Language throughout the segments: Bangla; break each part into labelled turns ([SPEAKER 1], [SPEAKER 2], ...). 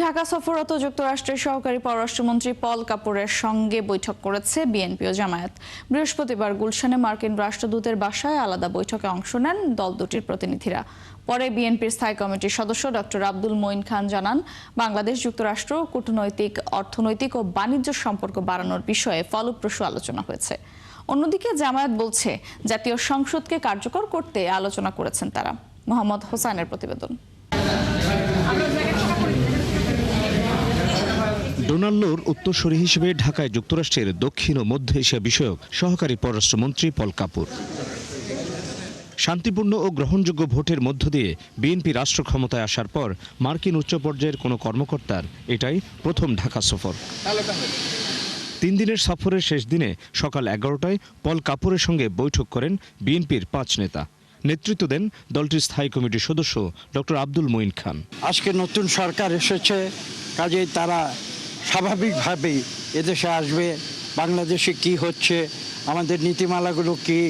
[SPEAKER 1] ঢাকা সফররত যুক্তরাষ্ট্রের সহকারী পররাষ্ট্রমন্ত্রী পল কাপুরের সঙ্গে বৈঠক করেছে বিএনপি ও জামায়াত। বৃহস্পতিবার গুলশানে মার্কিন রাষ্ট্রদূতের বাসায় আলাদা বৈঠকে অংশ নেন দল দুটির প্রতিনিধিরা। পরে বিএনপির স্থায়ী কমিটির সদস্য ডক্টর আব্দুল মঈন খান জানান, বাংলাদেশ যুক্তরাষ্ট্র কূটনৈতিক, অর্থনৈতিক ও বাণিজ্য সম্পর্ক বাড়ানোর বিষয়ে ফলপ্রসূ আলোচনা হয়েছে। অন্যদিকে জামায়াত বলছে, জাতীয় সংসদকে কার্যকর করতে আলোচনা করেছেন তারা। মোহাম্মদ হোসাইনের প্রতিবেদন।
[SPEAKER 2] ডোনাল্ডোর উত্তরসূরি হিসেবে ঢাকায় যুক্তরাষ্ট্রের দক্ষিণ ও মধ্য এশিয়া বিষয়ক সহকারী পররাষ্ট্রমন্ত্রী পল কাপুর। শান্তিপূর্ণ ও গ্রহণযোগ্য ভোটের মধ্য দিয়ে বিএনপি রাষ্ট্র ক্ষমতায় আসার পর মার্কিন উচ্চ পর্যায়ের কোনো কর্মকর্তার এটাই প্রথম ঢাকা সফর। 3 দিনের সফরের শেষ দিনে সকাল 11টায় পল কাপুরের সঙ্গে বৈঠক করেন বিএনপির 5 নেতা। নেতৃত্ব দেন দলটির স্থায়ী কমিটির সদস্য ডক্টর আব্দুল মঈন খান।
[SPEAKER 3] আজকে নতুন সরকার এসেছে, কাজেই তারা স্বাভাবিকভাবেই এদেশে আসবে। বাংলাদেশে কি হচ্ছে, আমাদের নীতিমালাগুলো কি,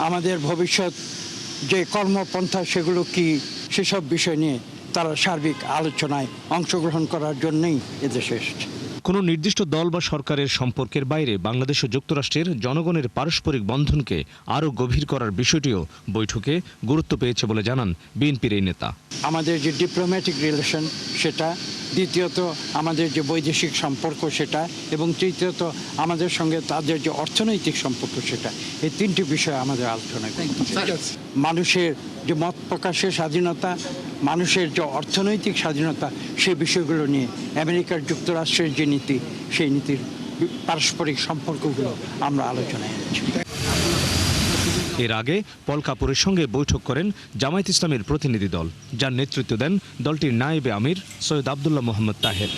[SPEAKER 3] আমাদের ভবিষ্যৎ যে কর্মপন্থা সেগুলো কি, সেসব বিষয় নিয়ে তারা সার্বিক আলোচনায় অংশগ্রহণ করার জন্যই এদেশে এসেছে।
[SPEAKER 2] কোনো নির্দিষ্ট দল বা সরকারের সম্পর্কের বাইরে বাংলাদেশ ও যুক্তরাষ্ট্রের জনগণের পারস্পরিক বন্ধনকে আরও গভীর করার বিষয়টিও বৈঠকে গুরুত্ব পেয়েছে বলে জানান বিএনপির এই নেতা।
[SPEAKER 3] আমাদের যে ডিপ্লোম্যাটিক রিলেশন সেটা, দ্বিতীয়ত আমাদের যে বৈদেশিক সম্পর্ক সেটা, এবং তৃতীয়ত আমাদের সঙ্গে তাদের যে অর্থনৈতিক সম্পর্ক সেটা, এই 3টি বিষয় আমাদের আলোচনায় মানুষের যে মত প্রকাশের স্বাধীনতা, মানুষের যে অর্থনৈতিক স্বাধীনতা, সেই বিষয়গুলো নিয়ে আমেরিকার যুক্তরাষ্ট্রের যে নীতি, সেই নীতির পারস্পরিক সম্পর্কগুলো আমরা আলোচনায় এনেছি।
[SPEAKER 2] এর আগে পল কাপুরের সঙ্গে বৈঠক করেন জামায়াত ইসলামের প্রতিনিধি দল, যার নেতৃত্ব দেন দলটির নায়েবে আমির সৈয়দ আবদুল্লাহ মোহাম্মদ তাহের।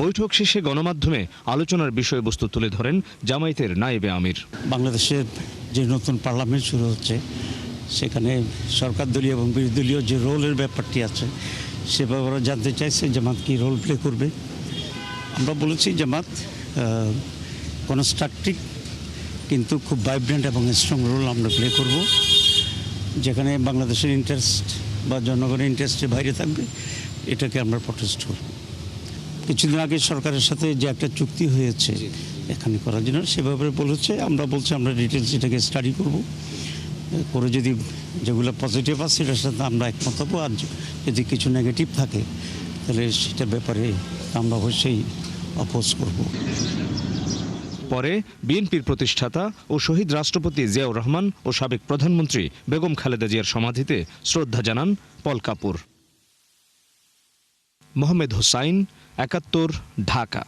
[SPEAKER 2] বৈঠক শেষে গণমাধ্যমে আলোচনার বিষয়বস্তু তুলে ধরেন জামায়াতের নায়েবে আমির।
[SPEAKER 4] বাংলাদেশের যে নতুন পার্লামেন্ট শুরু হচ্ছে, সেখানে সরকার দলীয় এবং বিরোধী দলীয় যে রোলের ব্যাপারটি আছে, সে ব্যাপারে জানতে চাইছে জামাত কী রোল প্লে করবে। আমরা বলেছি জামাত কনস্ট্রাকটিভ কিন্তু খুব ভাইব্রেন্ট এবং স্ট্রং রোল আমরা প্লে করব, যেখানে বাংলাদেশের ইন্টারেস্ট বা জনগণের ইন্টারেস্টের বাইরে থাকবে, এটাকে আমরা প্রটেস্ট করব। কিছুদিন আগে সরকারের সাথে যে একটা চুক্তি হয়েছে এখানে করার জন্য, সেভাবে বলেছে, আমরা বলছি আমরা ডিটেলস এটাকে স্টাডি করব, করে যদি যেগুলো পজিটিভ আছে সেটার সাথে আমরা একমত হবো, আর যদি কিছু নেগেটিভ থাকে তাহলে সেটার ব্যাপারে আমরা অবশ্যই অপোজ করব।
[SPEAKER 2] পরে বিএনপির প্রতিষ্ঠাতা ও শহীদ রাষ্ট্রপতি জিয়াউর রহমান ও সাবেক প্রধানমন্ত্রী বেগম খালেদা জিয়ার সমাধিতে শ্রদ্ধা জানান পল কাপুর। মোহাম্মদ হোসাইন, ৭১, ঢাকা।